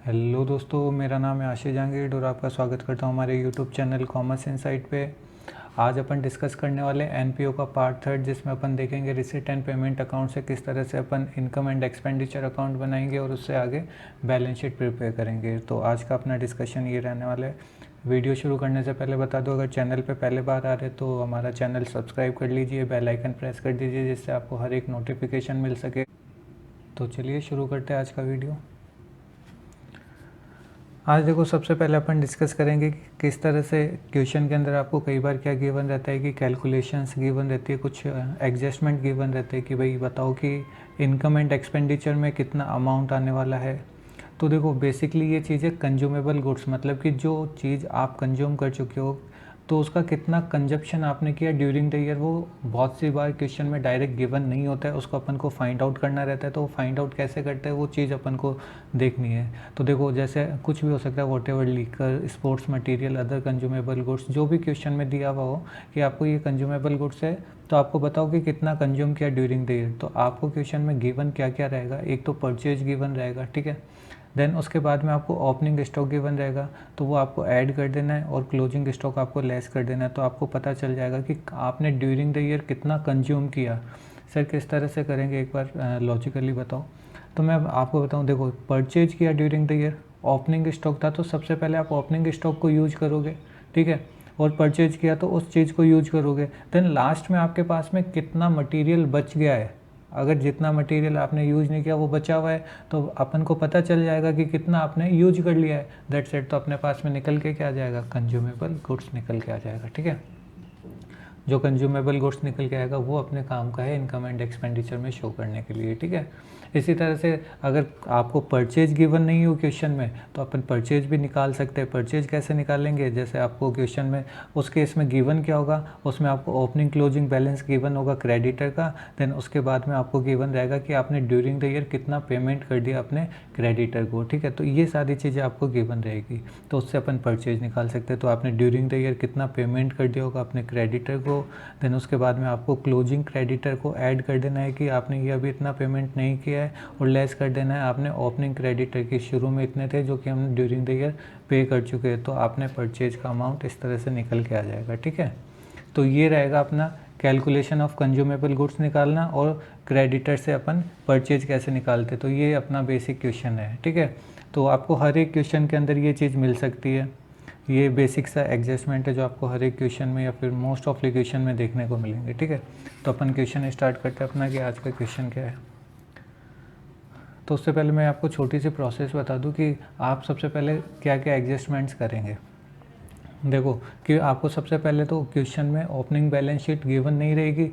Hello दोस्तों, मेरा नाम है आशीष जहांगीर और आपका स्वागत करता हूं हमारे यूट्यूब चैनल कॉमर्स इनसाइट पे। आज अपन डिस्कस करने वाले एनपीओ का पार्ट थर्ड, जिसमें अपन देखेंगे रिसीट एंड पेमेंट अकाउंट से किस तरह से अपन इनकम एंड एक्सपेंडिचर अकाउंट बनाएंगे और उससे आगे बैलेंस शीट प्रिपेयर करेंगे। तो आज का अपना डिस्कशन ये रहने वाला है। वीडियो शुरू करने से पहले बता दो, अगर चैनल पे पहले बार आ रहे तो हमारा चैनल सब्सक्राइब कर लीजिए, बेल आइकन प्रेस कर दीजिए जिससे आपको हर एक नोटिफिकेशन मिल सके। तो चलिए शुरू करते हैं आज का वीडियो। आज देखो, सबसे पहले अपन डिस्कस करेंगे कि किस तरह से क्वेश्चन के अंदर आपको कई बार क्या गिवन रहता है कि कैलकुलेशंस गिवन रहती है, कुछ एडजस्टमेंट गिवन रहते हैं कि भाई बताओ कि इनकम एंड एक्सपेंडिचर में कितना अमाउंट आने वाला है। तो देखो, बेसिकली ये चीज़ है कंज्यूमेबल गुड्स, मतलब कि जो चीज़ आप कंज्यूम कर चुके हो तो उसका कितना कंजप्शन आपने किया ड्यूरिंग द ईयर, वो बहुत सी बार क्वेश्चन में डायरेक्ट गिवन नहीं होता है, उसको अपन को फाइंड आउट करना रहता है। तो फाइंड आउट कैसे करते हैं वो चीज़ अपन को देखनी है। तो देखो, जैसे कुछ भी हो सकता है, what ever liquor, sports material, other consumable goods, जो भी क्वेश्चन में दिया हुआ हो कि आपको ये कंज्यूमेबल गुड्स है तो आपको बताओ कि कितना कंज्यूम किया ड्यूरिंग द ईयर। तो आपको क्वेश्चन में गिवन क्या क्या रहेगा, एक तो परचेज गिवन रहेगा, ठीक है। देन उसके बाद में आपको ओपनिंग स्टॉक गिवन रहेगा, तो वो आपको ऐड कर देना है और क्लोजिंग स्टॉक आपको लेस कर देना है। तो आपको पता चल जाएगा कि आपने ड्यूरिंग द ईयर कितना कंज्यूम किया। सर किस तरह से करेंगे, एक बार लॉजिकली बताओ। तो मैं आपको बताऊं, देखो परचेज किया during the year, opening stock था तो सबसे पहले आप ओपनिंग स्टॉक को यूज करोगे, ठीक है, और परचेज किया तो उस चीज़ को यूज करोगे। देन लास्ट में आपके पास में कितना मटेरियल बच गया है, अगर जितना मटेरियल आपने यूज नहीं किया वो बचा हुआ है तो अपन को पता चल जाएगा कि कितना आपने यूज कर लिया है। That's it. तो अपने पास में निकल के क्या आ जाएगा, कंज्यूमेबल गुड्स निकल के आ जाएगा, ठीक है। जो कंज्यूमेबल गुड्स निकल के आएगा वो अपने काम का है इनकम एंड एक्सपेंडिचर में शो करने के लिए, ठीक है। इसी तरह से अगर आपको परचेज गिवन नहीं हो क्वेश्चन में तो अपन परचेज भी निकाल सकते हैं। परचेज कैसे निकालेंगे, जैसे आपको क्वेश्चन में उस केस में गिवन क्या होगा, उसमें आपको ओपनिंग क्लोजिंग बैलेंस गिवन होगा क्रेडिटर का। देन उसके बाद में आपको गिवन रहेगा कि आपने ड्यूरिंग द ईयर कितना पेमेंट कर दिया अपने क्रेडिटर को, ठीक है। तो ये सारी चीज़ें आपको गिवन रहेगी, तो उससे अपन परचेज निकाल सकते हैं। तो आपने ड्यूरिंग द ईयर कितना पेमेंट कर दिया होगा अपने क्रेडिटर को। देन उसके बाद में आपको क्लोजिंग क्रेडिटर को ऐड कर देना है कि आपने ये अभी इतना पेमेंट नहीं किया है, और लेस कर देना है आपने ओपनिंग क्रेडिटर की, शुरू में इतने थे जो कि हमने ड्यूरिंग द ईयर पे कर चुके हैं। तो आपने परचेज का अमाउंट इस तरह से निकल के आ जाएगा, ठीक है। तो ये रहेगा अपना कैलकुलेशन ऑफ कंज्यूमेबल गुड्स निकालना, और क्रेडिटर से अपन परचेज कैसे निकालते। तो ये अपना बेसिक क्वेश्चन है, ठीक है। तो आपको हर एक क्वेश्चन के अंदर ये चीज़ मिल सकती है। ये बेसिक सा एडजस्टमेंट है जो आपको हर एक क्वेश्चन में या फिर मोस्ट ऑफ द क्वेश्चन में देखने को मिलेंगे, ठीक है। तो अपन क्वेश्चन स्टार्ट करते हैं अपना कि आज का क्वेश्चन क्या है। तो उससे पहले मैं आपको छोटी सी प्रोसेस बता दूं कि आप सबसे पहले क्या क्या एडजस्टमेंट्स करेंगे। देखो कि आपको सबसे पहले तो क्वेश्चन में ओपनिंग बैलेंस शीट गिवन नहीं रहेगी।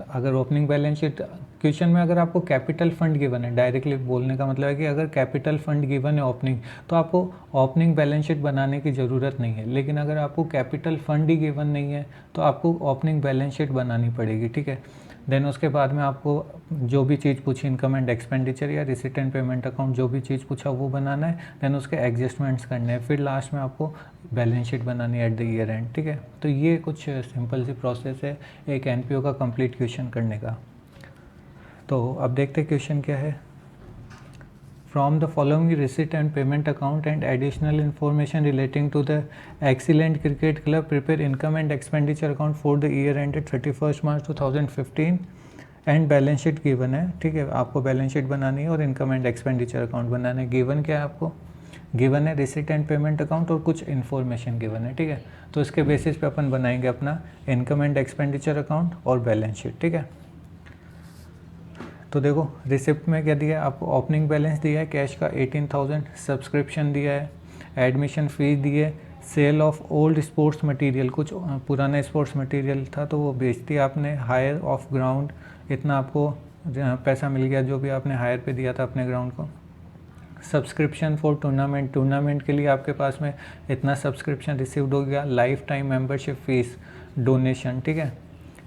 अगर ओपनिंग बैलेंस शीट क्वेश्चन में अगर आपको कैपिटल फंड गिवन है, डायरेक्टली बोलने का मतलब है कि अगर कैपिटल फंड गिवन है ओपनिंग, तो आपको ओपनिंग बैलेंस शीट बनाने की ज़रूरत नहीं है। लेकिन अगर आपको कैपिटल फंड ही गिवन नहीं है तो आपको ओपनिंग बैलेंस शीट बनानी पड़ेगी, ठीक है। देन उसके बाद में आपको जो भी चीज़ पूछी, इनकम एंड एक्सपेंडिचर या रिसिट एंड पेमेंट अकाउंट, जो भी चीज़ पूछा वो बनाना है। देन उसके एडजस्टमेंट्स करने हैं, फिर लास्ट में आपको बैलेंस शीट बनानी है एट द ईयर एंड, ठीक है। तो ये कुछ सिंपल सी प्रोसेस है एक एनपीओ का कंप्लीट क्वेश्चन करने का। तो अब देखते हैं क्वेश्चन क्या है। From the following receipt and payment account and additional information relating to the Excellent Cricket Club, prepare income and expenditure account for the year ended 31st March 2015 and balance sheet given है, ठीक है। आपको balance sheet बनानी है और income and expenditure account बनाना है। Given क्या है आपको, गिवन है रिसिट एंड पेमेंट अकाउंट और कुछ इन्फॉर्मेशन गिवन है, ठीक है। तो इसके बेसिस पे अपन बनाएंगे अपना इनकम एंड एक्सपेंडिचर अकाउंट और बैलेंस शीट, ठीक है। तो देखो रिसिप्ट में क्या दिया है आपको, ओपनिंग बैलेंस दिया है कैश का 18,000, सब्सक्रिप्शन दिया है, एडमिशन फ़ीस दी है, sale of old sports material, कुछ पुराना स्पोर्ट्स मटेरियल था तो वो बेच दिया आपने, हायर ऑफ ग्राउंड, इतना आपको पैसा मिल गया जो भी आपने हायर पे दिया था अपने ग्राउंड को। सब्सक्रिप्शन फॉर टूर्नामेंट, टूर्नामेंट के लिए आपके पास में इतना सब्सक्रिप्शन रिसीव्ड हो गया। Life time membership fees, donation, ठीक है।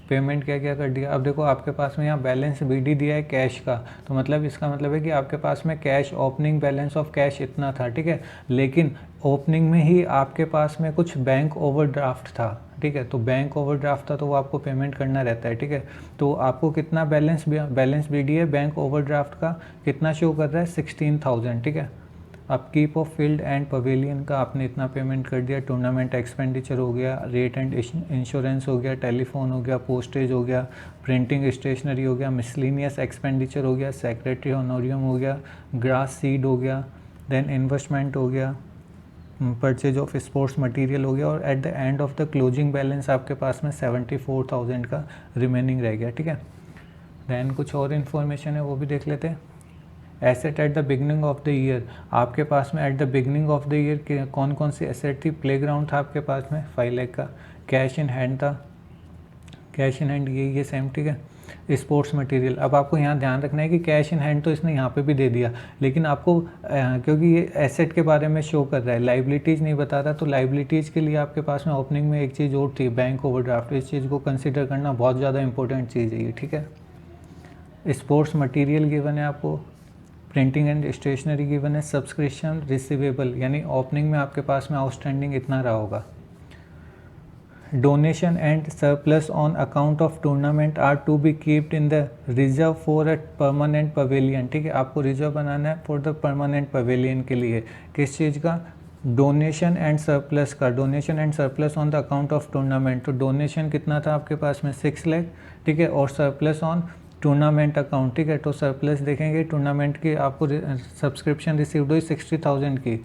पेमेंट क्या क्या कर दिया। अब देखो आपके पास में यहाँ बैलेंस बीडी दिया है कैश का, तो मतलब इसका मतलब है कि आपके पास में cash, opening balance of cash इतना था, ठीक है। लेकिन ओपनिंग में ही आपके पास में कुछ बैंक ओवरड्राफ्ट था, ठीक है। तो बैंक ओवरड्राफ्ट था तो वो आपको पेमेंट करना रहता है, ठीक है। तो आपको कितना बैलेंस बीडी है बैंक ओवरड्राफ्ट का, कितना शो कर रहा है 16,000, ठीक है। Upkeep of field and pavilion का आपने इतना पेमेंट कर दिया, टूर्नामेंट एक्सपेंडिचर हो गया, रेट एंड इंश्योरेंस हो गया, टेलीफोन हो गया, पोस्टेज हो गया, प्रिंटिंग स्टेशनरी हो गया, मिसलिनियस एक्सपेंडिचर हो गया, सेक्रेटरी ऑनोरियम हो गया, ग्रास सीड हो गया, देन इन्वेस्टमेंट हो गया, परचेज ऑफ स्पोर्ट्स मटेरियल हो गया, और at the end of the closing balance आपके पास में 74,000 का रिमेनिंग रह गया। ठीक है, देन कुछ और इन्फॉर्मेशन है वो भी देख लेते हैं। Asset at the beginning of the year, आपके पास में at the beginning of the year कौन कौन सी एसेट थी? प्लेग्राउंड था आपके पास में 5 लाख का, कैश इन हैंड था, कैश इन हैंड ये सेम। ठीक है, स्पोर्ट्स मटेरियल, अब आपको यहाँ ध्यान रखना है कि कैश इन हैंड तो इसने यहाँ पे भी दे दिया, लेकिन आपको क्योंकि ये एसेट के बारे में शो कर रहा है, लाइबिलिटीज़ नहीं बता रहा, तो लाइबिलिटीज़ के लिए आपके पास में ओपनिंग में एक चीज़ और थी, बैंक ओवरड्राफ्ट। इस चीज़ को कंसिडर करना बहुत ज़्यादा इंपॉर्टेंट चीज़ है ये। ठीक है, स्पोर्ट्स मटेरियल गिवन है आपको, प्रिंटिंग एंड स्टेशनरी गिवन है, सब्सक्रिप्शन रिसीवेबल यानी ओपनिंग में आपके पास में आउटस्टैंडिंग इतना रहा होगा। Donation and surplus on account of tournament are to be keeped in the reserve for a permanent pavilion. ठीक है, आपको रिजर्व बनाना है फॉर द परमानेंट पवेलियन के लिए। किस चीज़ का? डोनेशन एंड सरप्लस का। Donation and surplus on the account of tournament, तो डोनेशन कितना था आपके पास में 6 लाख। ठीक है, और सरप्लस ऑन टूर्नामेंट अकाउंट। ठीक है, तो सरप्लस देखेंगे टूर्नामेंट की आपको सब्सक्रिप्शन रिसीव्ड हुई 60,000 की,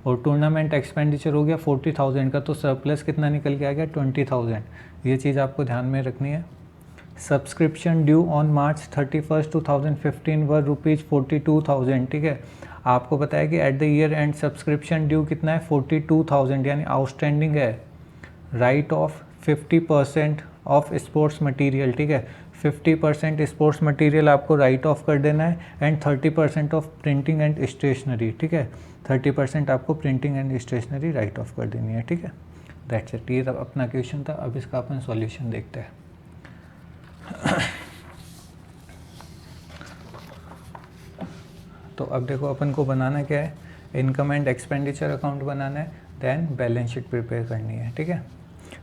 और टूर्नामेंट एक्सपेंडिचर हो गया 40,000 का, तो सरप्लस कितना निकल के आ गया 20,000। ये चीज़ आपको ध्यान में रखनी है। Subscription due on March 31, 2015 were ₹42,000। ठीक है, आपको पता है कि at the year end subscription due कितना है 42,000, यानी आउटस्टैंडिंग है write off 50% of sports material. ठीक है, 50% स्पोर्ट्स मटेरियल आपको राइट ऑफ कर देना है, and 30% of printing and stationery. ठीक है, 30% आपको printing and stationery write off कर देनी है। ठीक है, दैट्स इट। ये अपना क्वेश्चन था। अब इसका अपन सॉल्यूशन देखते हैं। तो अब देखो अपन को बनाना क्या है, इनकम एंड एक्सपेंडिचर अकाउंट बनाना है, देन बैलेंस शीट प्रिपेयर करनी है। ठीक है,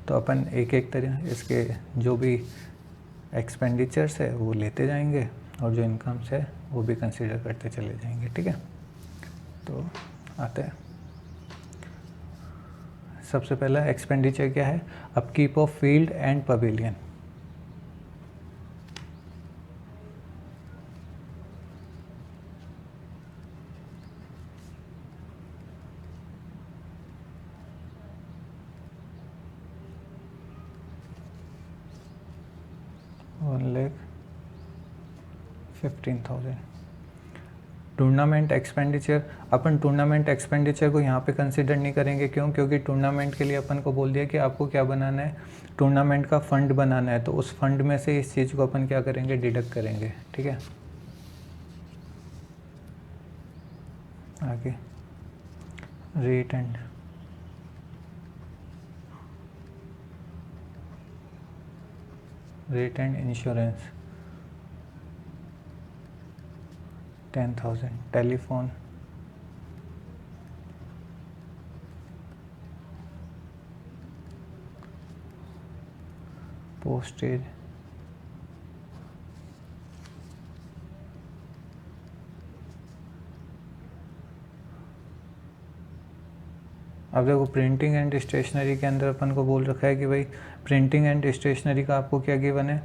तो अपन एक एक तरह इसके जो भी एक्सपेंडिचर्स है वो लेते जाएंगे, और जो इनकम्स है वो भी कंसीडर करते चले जाएंगे। ठीक है, तो आते हैं। सबसे पहला एक्सपेंडिचर क्या है? Upkeep of field and pavilion. $1,15,000। Tournament expenditure, upon tournament expenditure को यहाँ पे कंसिडर नहीं करेंगे। क्यों? क्योंकि टूर्नामेंट के लिए अपन को बोल दिया कि आपको क्या बनाना है, टूर्नामेंट का फंड बनाना है, तो उस फंड में से इस चीज़ को अपन क्या करेंगे, डिडक्ट करेंगे। ठीक है, आगे rate and insurance 10,000, telephone postage अब देखो प्रिंटिंग एंड स्टेशनरी के अंदर अपन को बोल रखा है कि भाई प्रिंटिंग एंड स्टेशनरी का आपको क्या गिवन है,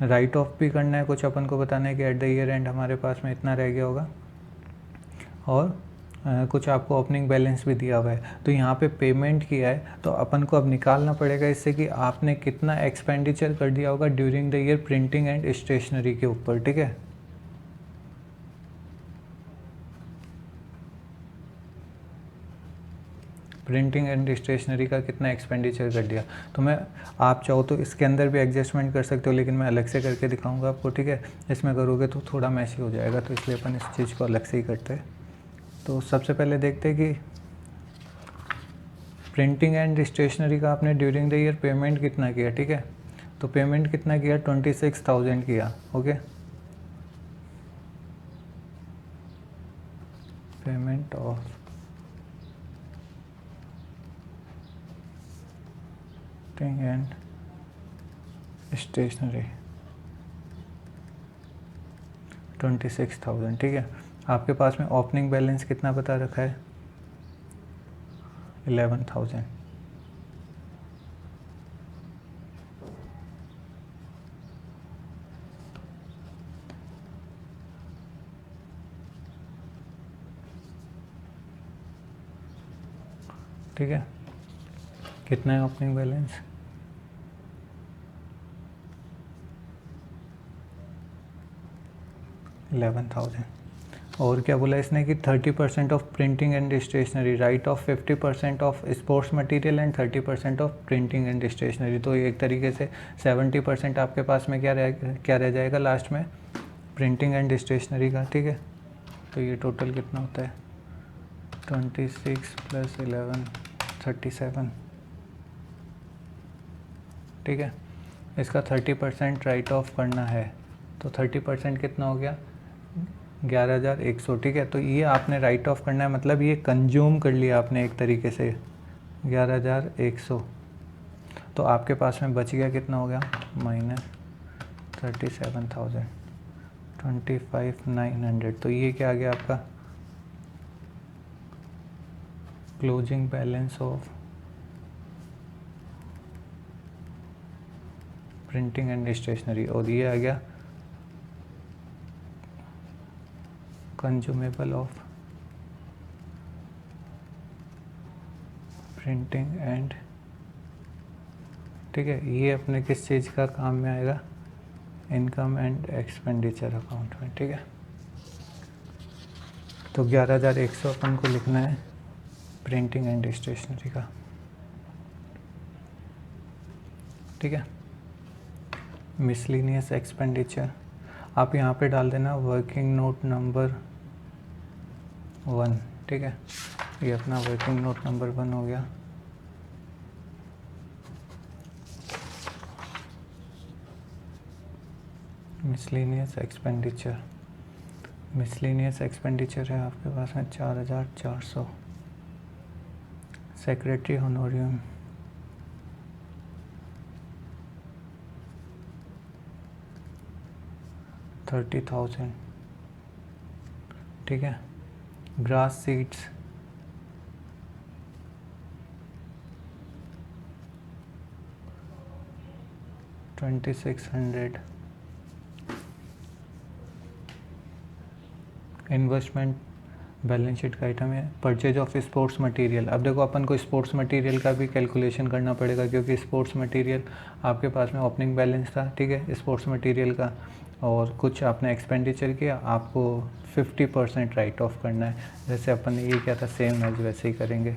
राइट ऑफ भी करना है, कुछ अपन को बताना है कि एट द ईयर एंड हमारे पास में इतना रह गया होगा, और कुछ आपको ओपनिंग बैलेंस भी दिया हुआ है। तो यहाँ पे पेमेंट किया है, तो अपन को अब निकालना पड़ेगा इससे कि आपने कितना एक्सपेंडिचर कर दिया होगा during the year printing and stationery के ऊपर। ठीक है, प्रिंटिंग एंड स्टेशनरी का कितना एक्सपेंडिचर कर दिया। तो मैं, आप चाहो तो इसके अंदर भी एडजस्टमेंट कर सकते हो, लेकिन मैं अलग से करके दिखाऊंगा आपको। ठीक है, इसमें करोगे तो थोड़ा मैसी हो जाएगा, तो इसलिए अपन इस चीज़ को अलग से ही करते हैं। तो सबसे पहले देखते हैं कि प्रिंटिंग एंड स्टेशनरी का आपने ड्यूरिंग द ईयर पेमेंट कितना किया। ठीक है, तो पेमेंट कितना किया, 26,000 किया। Okay, payment of and stationery 26,000। ठीक है, आपके पास में ओपनिंग बैलेंस कितना बता रखा है, 11,000। ठीक है, कितना है ओपनिंग बैलेंस? 11,000। और क्या बोला इसने कि 30% of printing and stationery, write off 50% of sports material and 30% of printing and stationery. तो एक तरीके से 70% आपके पास में क्या रह जाएगा लास्ट में, प्रिंटिंग एंड स्टेशनरी का। ठीक है, तो ये टोटल कितना होता है, 26 + 11 37। ठीक है, इसका 30% राइट ऑफ करना है, तो 30% कितना हो गया, 11,100। ठीक है, तो ये आपने राइट ऑफ करना है, मतलब ये कंज्यूम कर लिया आपने एक तरीके से 11,100। तो आपके पास में बच गया कितना हो गया, -37,000, 25,900। तो ये क्या आ गया आपका closing balance of printing and stationery. और ये आ गया कंज्यूमेबल ऑफ प्रिंटिंग एंड। ठीक है, ये अपने किस चीज़ का काम में आएगा, इनकम एंड एक्सपेंडिचर अकाउंट में। ठीक है, तो 11,100 अपन को लिखना है प्रिंटिंग एंड स्टेशनरी का। ठीक है, मिसलिनियस एक्सपेंडिचर आप यहाँ पे डाल देना वर्किंग नोट नंबर 1। ठीक है, ये अपना वर्किंग नोट नंबर 1 हो गया। मिसलिनियस एक्सपेंडिचर, मिसलिनियस एक्सपेंडिचर है आपके पास में 4,400। Secretary honorarium 30,000। ठीक है, grass seeds 2,600। Investment balance sheet का आइटम है परचेज ऑफ स्पोर्ट्स मटेरियल। अब देखो अपन को स्पोर्ट्स मटेरियल का भी कैलकुलेशन करना पड़ेगा, क्योंकि स्पोर्ट्स मटेरियल आपके पास में ओपनिंग बैलेंस था। ठीक है, स्पोर्ट्स मटेरियल का, और कुछ आपने एक्सपेंडिचर किया, आपको 50% राइट ऑफ करना है। जैसे अपन ने ये किया था सेम एज वैसे ही करेंगे।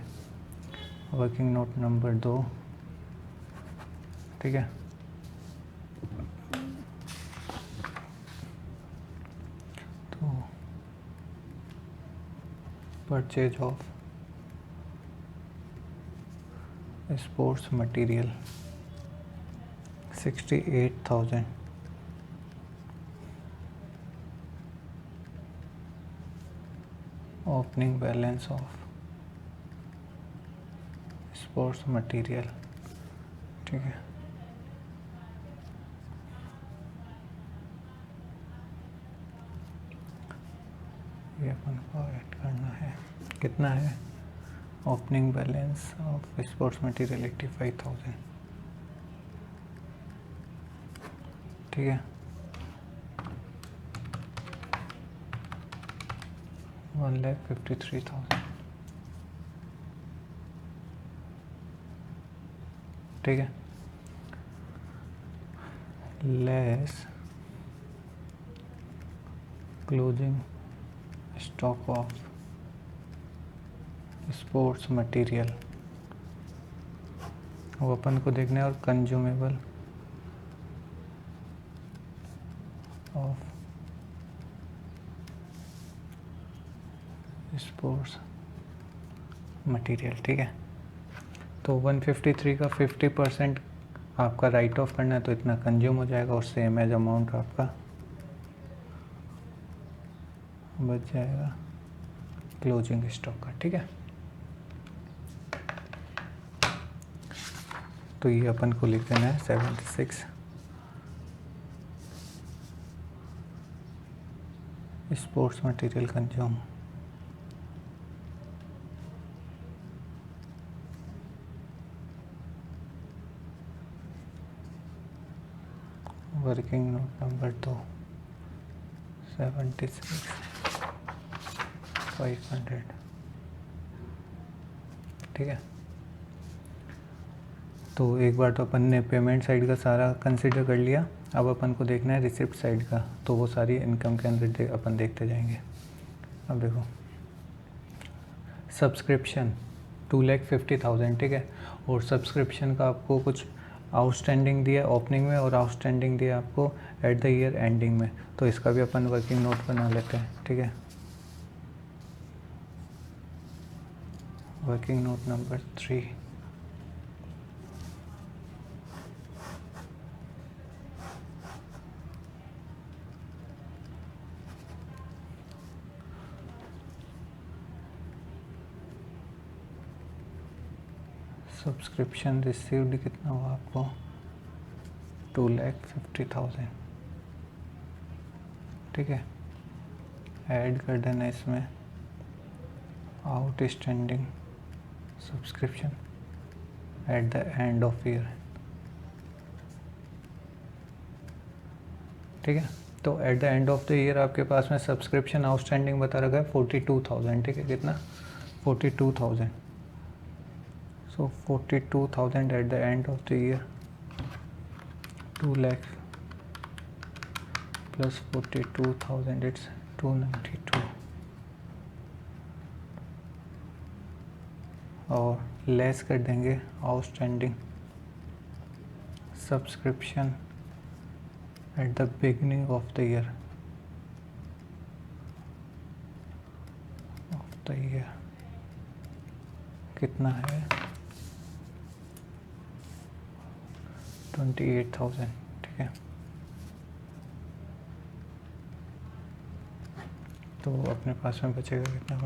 Working note number 2। ठीक है, तो purchase of sports material 68,000। Opening balance of sports material. ठीक है, ये अपन को ऐड करना है, कितना है opening balance of sports material 85,000। ठीक है, 1,53,000। ठीक है, less closing stock of sports material, वो अपन को देखना है, और कंज्यूमेबल ऑफ स्पोर्ट्स मटेरियल। ठीक है, तो 153 का 50% आपका राइट ऑफ करना है, तो इतना कंज्यूम हो जाएगा, और सेम एज अमाउंट आपका बच जाएगा क्लोजिंग स्टॉक का। ठीक है, तो ये अपन को लिख देना है 76 sports material consume. Working note number 2 76,500। ठीक है, तो एक बार तो अपन ने पेमेंट साइड का सारा कंसिडर कर लिया। अब अपन को देखना है रिसिप्ट साइड का, तो वो सारी इनकम के अंदर अपन देखते जाएंगे। अब देखो सब्सक्रिप्शन 2,50,000, ठीक है, और सब्सक्रिप्शन का आपको कुछ आउटस्टैंडिंग दिया ओपनिंग में और आउटस्टैंडिंग दिया आपको एट द ईयर एंडिंग में, तो इसका भी अपन वर्किंग नोट बना लेते हैं। ठीक है, working note number 3। Subscription received कितना हुआ आपको 2,50,000। ठीक है, ऐड कर देना इसमें outstanding subscription at the end of year. ठीक है, तो at the end of the year आपके पास में सब्सक्रिप्शन आउटस्टैंडिंग बता रखा है 42,000। ठीक है, कितना 42,000। So 42,000 at the end of the year, 2 lakh plus 42,000, it's 292। और लेस कर देंगे outstanding subscription at the beginning of the year कितना है 28,000। ठीक है, तो अपने पास में बचेगा कितना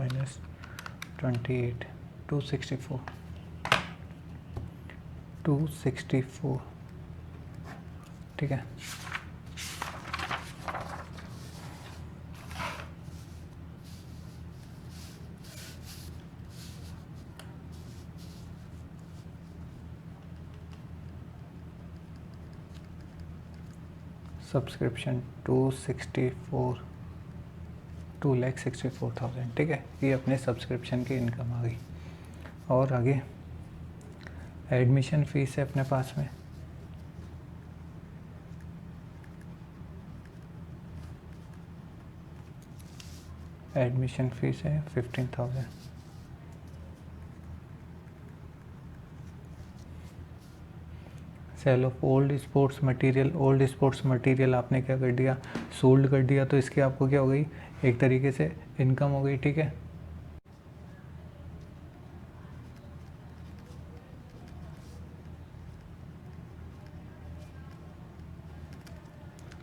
-28, 264। ठीक है, सब्सक्रिप्शन 2,64,000। ठीक है, ये अपने सब्सक्रिप्शन की इनकम आ गई। और आगे एडमिशन फीस है अपने पास में एडमिशन फीस है 15,000। Sale of old sports material आपने क्या कर दिया, सोल्ड कर दिया, तो इसकी आपको क्या हो गई, एक तरीके से इनकम हो गई। ठीक है,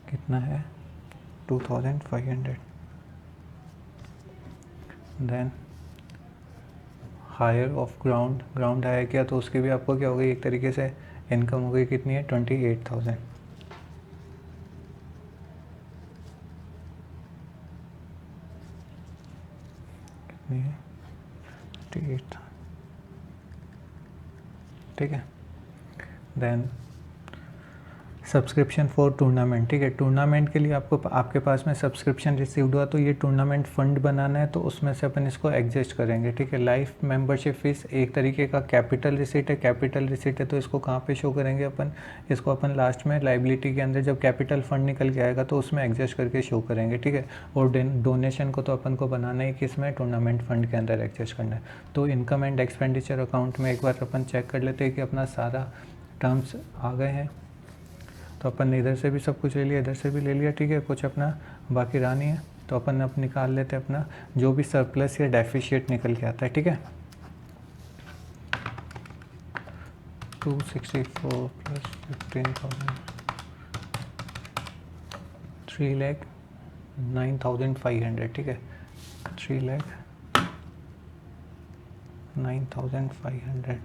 कितना है 2,500। Then hire of ground hire किया, तो उसकी भी आपको क्या हो गई, एक तरीके से इनकम हो गई। कितनी है 28,000। कितनी है 28। ठीक है, देन सब्सक्रिप्शन फॉर टूर्नामेंट। ठीक है, टूर्नामेंट के लिए आपको आपके पास में सब्सक्रिप्शन रिसीव्ड हुआ, तो ये टूर्नामेंट फंड बनाना है, तो उसमें से अपन इसको एडजस्ट करेंगे। ठीक है, लाइफ मेंबरशिप फीस एक तरीके का कैपिटल रिसीट है, तो इसको कहाँ पे शो करेंगे अपन, इसको अपन लास्ट में लाइबिलिटी के अंदर जब कैपिटल फंड निकल के आएगा तो उसमें एडजस्ट करके शो करेंगे। ठीक है, और डोनेशन को तो अपन को बनाना ही किस में, टूर्नामेंट फंड के अंदर एडजस्ट करना है। तो इनकम एंड एक्सपेंडिचर अकाउंट में एक बार अपन चेक कर लेते हैं कि अपना सारा टर्म्स आ गए हैं। तो अपन ने इधर से भी सब कुछ ले लिया, इधर से भी ले लिया। ठीक है, कुछ अपना बाकी रहा नहीं है, तो अपन अब निकाल लेते हैं अपना जो भी सरप्लस या डेफिशिएट निकल के आता है। ठीक है, 264 प्लस 15,000 3,09,500। ठीक है, 3,09,500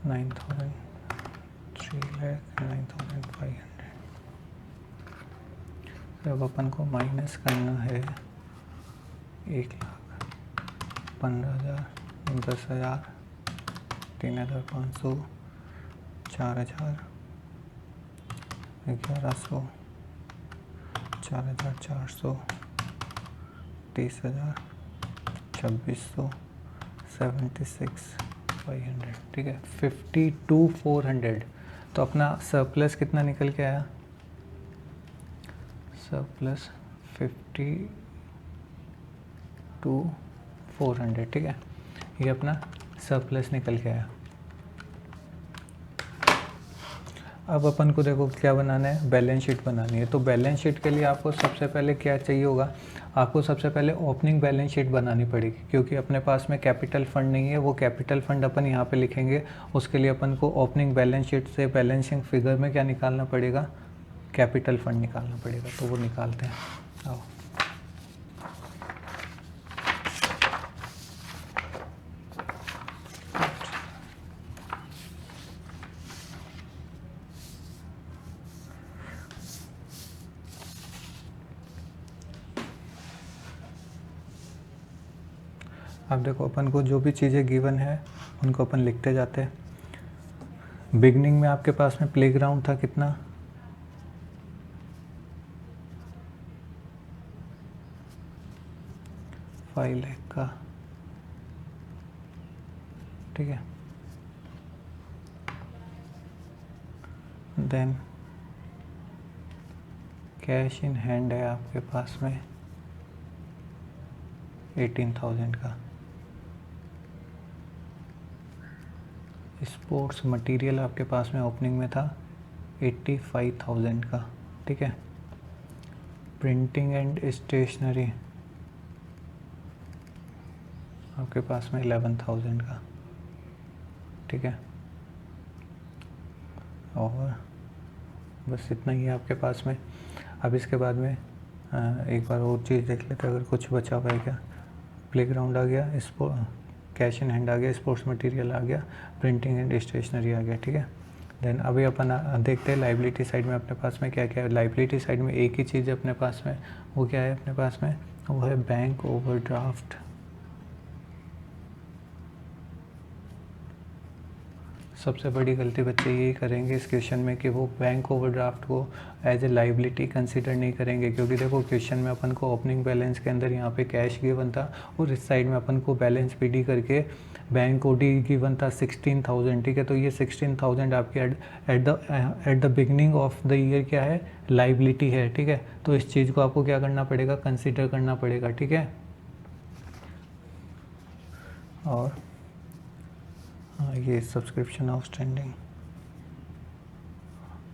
3,09,500। अब अपन को माइनस करना है 1,15,000, 10,000, 3,500, 4,000, 1,100, 4,400, 30,000, 2,600, 76,500, ठीक है। 52,400। तो अपना सरप्लस कितना निकल के आया? सरप्लस 52,400, ठीक है। ये अपना सरप्लस निकल के आया। अब अपन को देखो क्या बनाना है, बैलेंस शीट बनानी है। तो बैलेंस शीट के लिए आपको सबसे पहले क्या चाहिए होगा? आपको सबसे पहले ओपनिंग बैलेंस शीट बनानी पड़ेगी, क्योंकि अपने पास में कैपिटल फंड नहीं है। वो कैपिटल फंड अपन यहाँ पे लिखेंगे। उसके लिए अपन को ओपनिंग बैलेंस शीट से बैलेंसिंग फिगर में क्या निकालना पड़ेगा? कैपिटल फंड निकालना पड़ेगा। तो वो निकालते हैं, आओ। अब देखो अपन को जो भी चीज़ें गिवन है उनको अपन लिखते जाते हैं। बिगनिंग में आपके पास में प्लेग्राउंड था कितना? 5 लाख का, ठीक है। देन कैश इन हैंड है आपके पास में 18,000 का। स्पोर्ट्स मटेरियल आपके पास में ओपनिंग में था 85,000 का, ठीक है। प्रिंटिंग एंड स्टेशनरी आपके पास में 11,000 का, ठीक है। और बस इतना ही है आपके पास में। अब इसके बाद में एक बार और चीज़ देख लेते हैं, अगर कुछ बचा हुआ है क्या। प्लेग्राउंड आ गया, कैश इन हैंड आ गया, स्पोर्ट्स मटेरियल आ गया, प्रिंटिंग एंड स्टेशनरी आ गया, ठीक है। देन अभी अपन देखते हैं लाइबिलिटी साइड में अपने पास में क्या क्या है। लाइबिलिटी साइड में एक ही चीज़ है अपने पास में, वो क्या है अपने पास में? वो है बैंक ओवरड्राफ्ट। सबसे बड़ी गलती बच्चे यही करेंगे इस क्वेश्चन में कि वो बैंक ओवरड्राफ्ट को एज ए लाइबिलिटी कंसीडर नहीं करेंगे, क्योंकि देखो क्वेश्चन में अपन को ओपनिंग बैलेंस के अंदर यहाँ पे कैश गिवन था और इस साइड में अपन को बैलेंस पीडी करके बैंक ओडी गिवन था 16,000, ठीक है। तो ये 16,000 आपके at the beginning of the year क्या है? लाइबिलिटी है, ठीक है। तो इस चीज़ को आपको क्या करना पड़ेगा? कंसिडर करना पड़ेगा, ठीक है। और हाँ, ये सब्सक्रिप्शन आउटस्टैंडिंग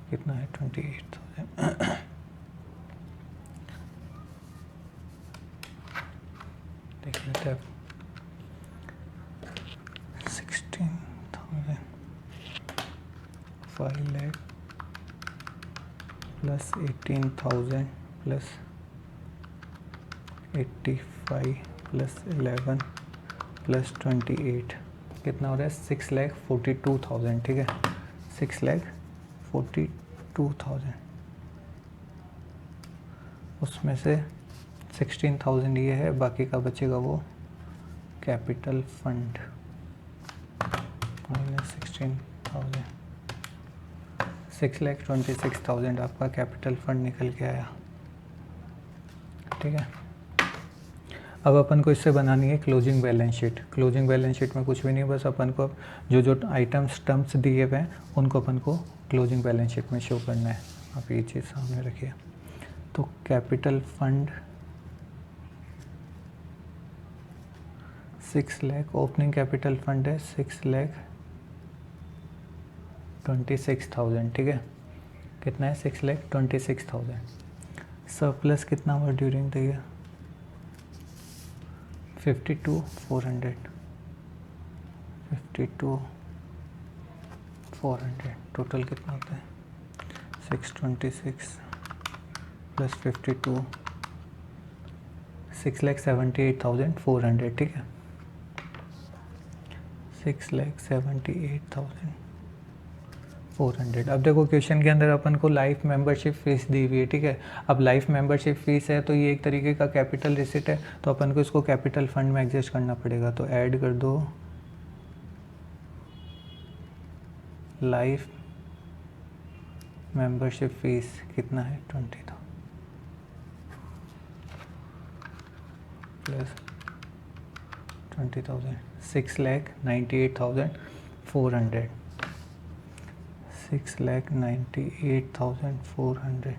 कितना है? 28,000। देख लेते हैं। 16,000, 5 lakh plus 18,000 plus 85 plus 11 plus 28 कितना हो रहा है? 6,42,000, ठीक है। 6,42,000, उसमें से 16,000 ये है, बाकी का बचेगा वो कैपिटल फंड माइनस 16,000, 6,26,000 आपका कैपिटल फंड निकल के आया, ठीक है। अब अपन को इससे बनानी है closing balance sheet. Closing balance sheet में कुछ भी नहीं, बस अपन को जो जो आइटम्स टर्म्स दिए हुए हैं उनको अपन को क्लोजिंग बैलेंस शीट में शो करना है। आप ये चीज़ सामने रखिए। तो capital fund 6 lakh, opening capital fund है 6,26,000, ठीक है। कितना है? 6,26,000। सरप्लस कितना हुआ ड्यूरिंग द ईयर? 52,400, 52,400। टोटल कितना होता है? 626 प्लस 52, 6,78,400, ठीक है। 6,78,400। अब देखो क्वेश्चन के अंदर अपन को लाइफ मेंबरशिप फीस दी हुई है, ठीक है। अब लाइफ मेंबरशिप फीस है तो ये एक तरीके का कैपिटल रिसिट है, तो अपन को इसको कैपिटल फंड में एडजस्ट करना पड़ेगा। तो ऐड कर दो लाइफ मेंबरशिप फीस कितना है 20,000 प्लस 20,000 6,98,400 6,98,400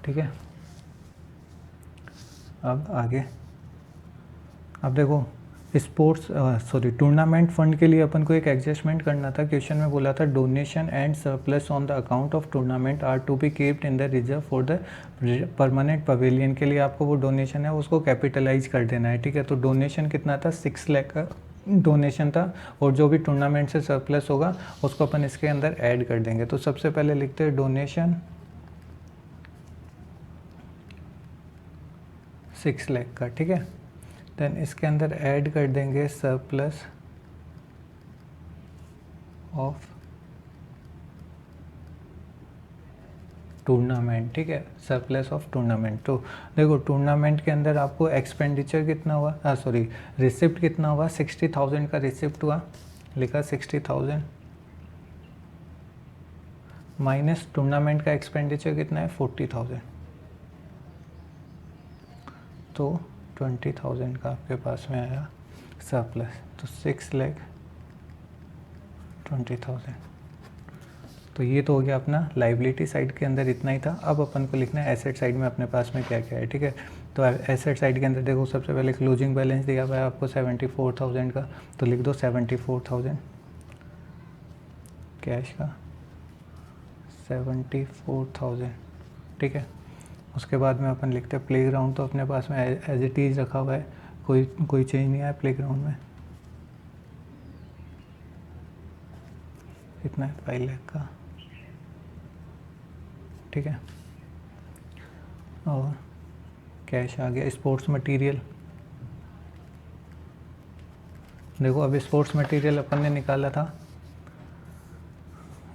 ठीक है। अब आगे अब देखो टूर्नामेंट फंड के लिए अपन को एक एडजस्टमेंट करना था। क्वेश्चन में बोला था donation and surplus on the account of tournament are to be keeped in the reserve for the permanent pavilion. के लिए आपको वो डोनेशन है उसको कैपिटलाइज कर देना है, ठीक है। तो डोनेशन कितना था 6 लाख का डोनेशन था, और जो भी टूर्नामेंट से सरप्लस होगा उसको अपन इसके अंदर ऐड कर देंगे। तो सबसे पहले लिखते हैं डोनेशन 6 लाख का, ठीक है। देन इसके अंदर ऐड कर देंगे सरप्लस ऑफ टूर्नामेंट, ठीक है, सरप्लस ऑफ टूर्नामेंट। तो देखो टूर्नामेंट के अंदर आपको एक्सपेंडिचर कितना हुआ, रिसिप्ट कितना हुआ 60,000 का रिसिप्ट हुआ, लिखा 60,000 माइनस टूर्नामेंट का एक्सपेंडिचर कितना है 40,000, तो 20,000 का आपके पास में आया सरप्लस। तो 6,20,000। तो ये तो हो गया अपना लाइबिलिटी साइड के अंदर इतना ही था। अब अपन को लिखना है एसेट साइड में अपने पास में क्या क्या है, ठीक है। तो एसेट साइड के अंदर देखो सबसे पहले क्लोजिंग बैलेंस दिया हुआ है आपको 74,000 का, तो लिख दो 74,000 कैश का 74,000, ठीक है। उसके बाद में अपन लिखते हैं प्ले ग्राउंड, तो अपने पास में एज इट इज़ रखा हुआ है, कोई चेंज नहीं आया प्ले ग्राउंड में। इतना है 5 लाख का, ठीक है। और कैश आ गया। स्पोर्ट्स मटेरियल देखो, अब स्पोर्ट्स मटेरियल अपन ने निकाला था,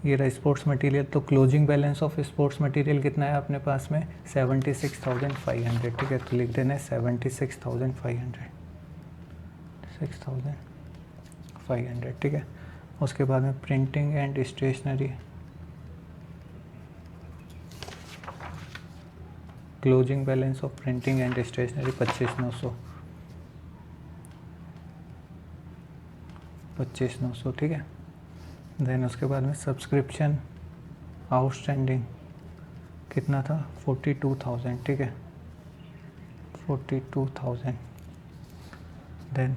ये रहा स्पोर्ट्स मटेरियल। तो closing balance of sports material कितना है अपने पास में 76,500, ठीक है। तो लिख देना है 76,500 6,500, ठीक है। उसके बाद में printing and stationery, closing balance of printing and stationery 25,900, ठीक है। देन उसके बाद में सब्सक्रिप्शन आउटस्टैंडिंग कितना था 42,000, ठीक है 42,000। देन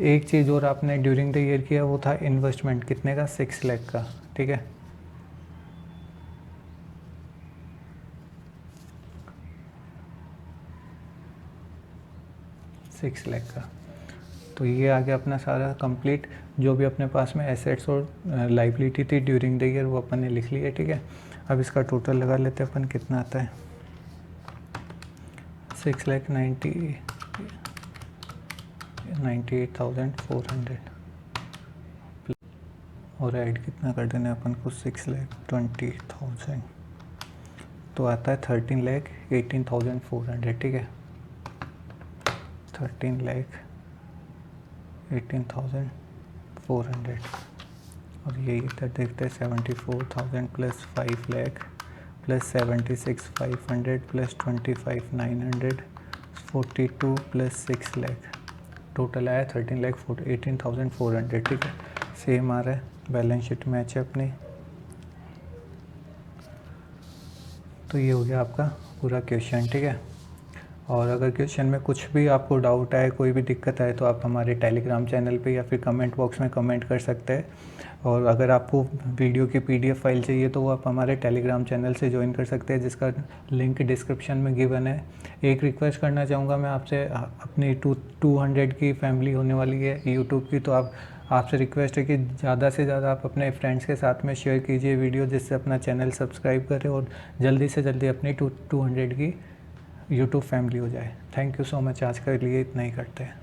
एक चीज़ और आपने ड्यूरिंग द ईयर किया वो था इन्वेस्टमेंट, कितने का 6 लाख का, ठीक है। $6 लाख का। तो ये आ गया अपना सारा कंप्लीट, जो भी अपने पास में एसेट्स और लाइबिलिटी थी ड्यूरिंग द ईयर वो अपन ने लिख लिया, ठीक है। अब इसका टोटल लगा लेते हैं अपन कितना आता है 6,98,400 और ऐड कितना कर देना अपन को 6,20,000, तो आता है 13,18,400, ठीक है 13,18,400। और ये इधर देखते हैं 74,000 plus 5 lakh plus 76,500 plus 25,900 42 plus 6 lakh, total आया 18,400, ठीक है। सेम आ रहा है, बैलेंस शीट मैच है अपनी। तो ये हो गया आपका पूरा क्वेश्चन, ठीक है। और अगर क्वेश्चन में कुछ भी आपको डाउट आए, कोई भी दिक्कत आए, तो आप हमारे टेलीग्राम चैनल पे या फिर कमेंट बॉक्स में कमेंट कर सकते हैं। और अगर आपको वीडियो की PDF फाइल चाहिए तो वो आप हमारे टेलीग्राम चैनल से ज्वाइन कर सकते हैं, जिसका लिंक डिस्क्रिप्शन में गिवन है। एक रिक्वेस्ट करना चाहूँगा मैं आपसे, अपनी 200 की फैमिली होने वाली है यूट्यूब की, तो आपसे रिक्वेस्ट है कि ज़्यादा से ज़्यादा आप अपने फ्रेंड्स के साथ में शेयर कीजिए वीडियो, जिससे अपना चैनल सब्सक्राइब करें और जल्दी से जल्दी अपनी 200 की यूट्यूब फैमिली हो जाए। थैंक यू सो मच, आज के लिए इतना ही करते हैं।